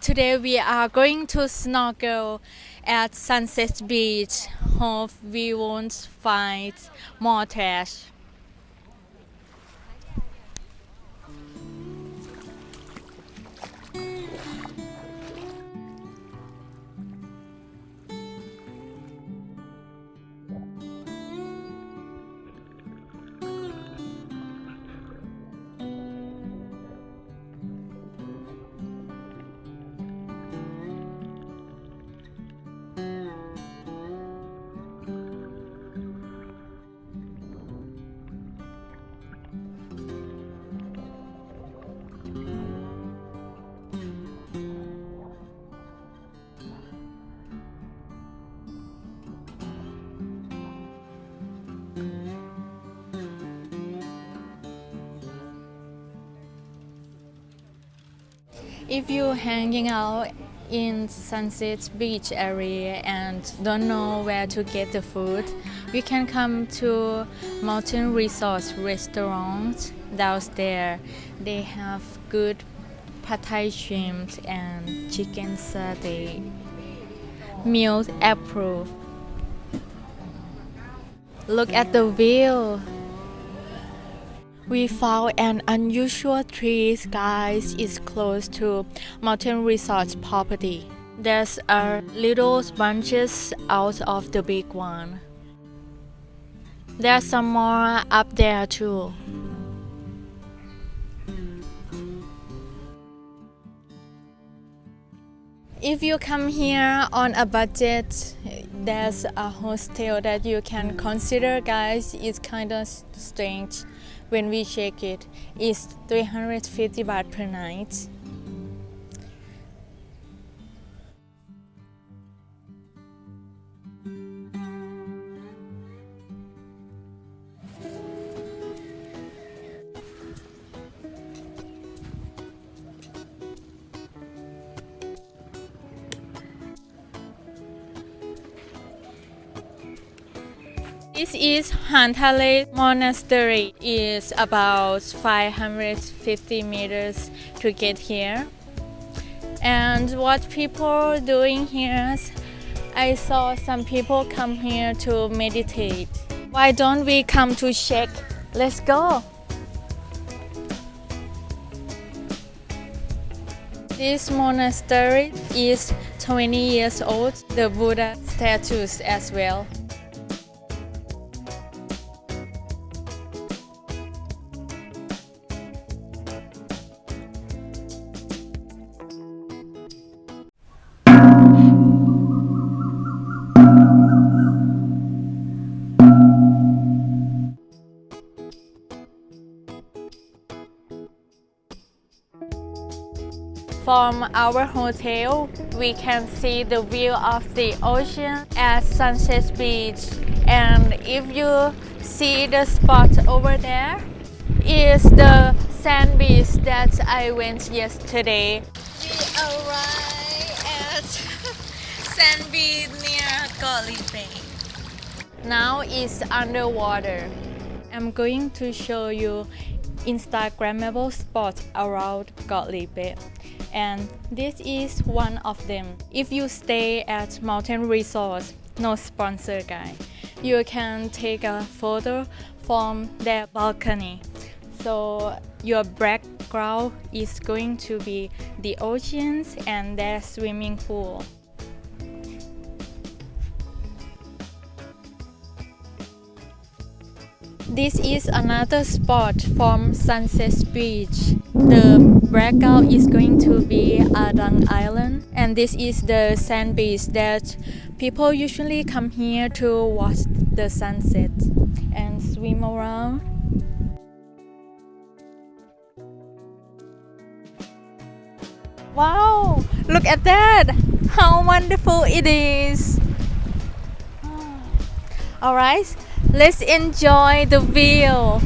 Today we are going to snorkel at Sunset Beach. Hope we won't find more trash. If you're hanging out in Sunset Beach area and don't know where to get the food, we can come to Mountain Resort restaurant downstairs. They have good pad thai shrimps and chicken satay. Meals approved. Look at the view. We found an unusual tree, guys. It's close to Mountain Resort property. There's a little bunches out of the big one. There's some more up there too. If you come here on a budget, there's a hostel that you can consider, guys. It's kind of strange. When we check it, it's 350 baht per night. This is Hantale Monastery. It's about 550 meters to get here. And what people are doing here, I saw some people come here to meditate. Why don't we come to check? Let's go. This monastery is 20 years old. The Buddha statues as well. From our hotel, we can see the view of the ocean at Sunset Beach. And if you see the spot over there, is the sand beach that I went yesterday. We arrived at sand beach near Koh Lipe. Now it's underwater. I'm going to show you Instagrammable spots around Koh Lipe. And this is one of them. If you stay at Mountain Resort, no sponsor guide, you can take a photo from their balcony. So your background is going to be the oceans and their swimming pool. This is another spot from Sunset Beach. The background is going to be Adang Island, and this is the sand beach that people usually come here to watch the sunset and swim around. Wow! Look at that! How wonderful it is! Alright, let's enjoy the view.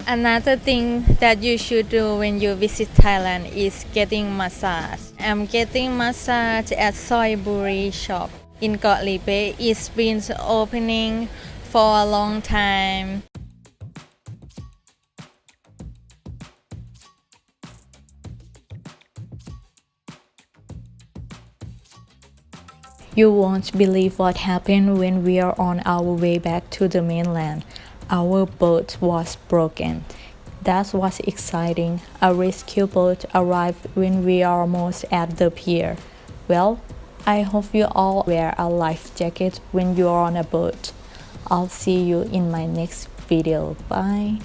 Another thing that you should do when you visit Thailand is getting massage. I'm getting massage at Soiburi shop in Koh Lipe. It's been opening for a long time. You won't believe what happened when we are on our way back to the mainland. Our boat was broken. That was exciting. A rescue boat arrived when we are almost at the pier. Well, I hope you all wear a life jacket when you are on a boat. I'll see you in my next video. Bye.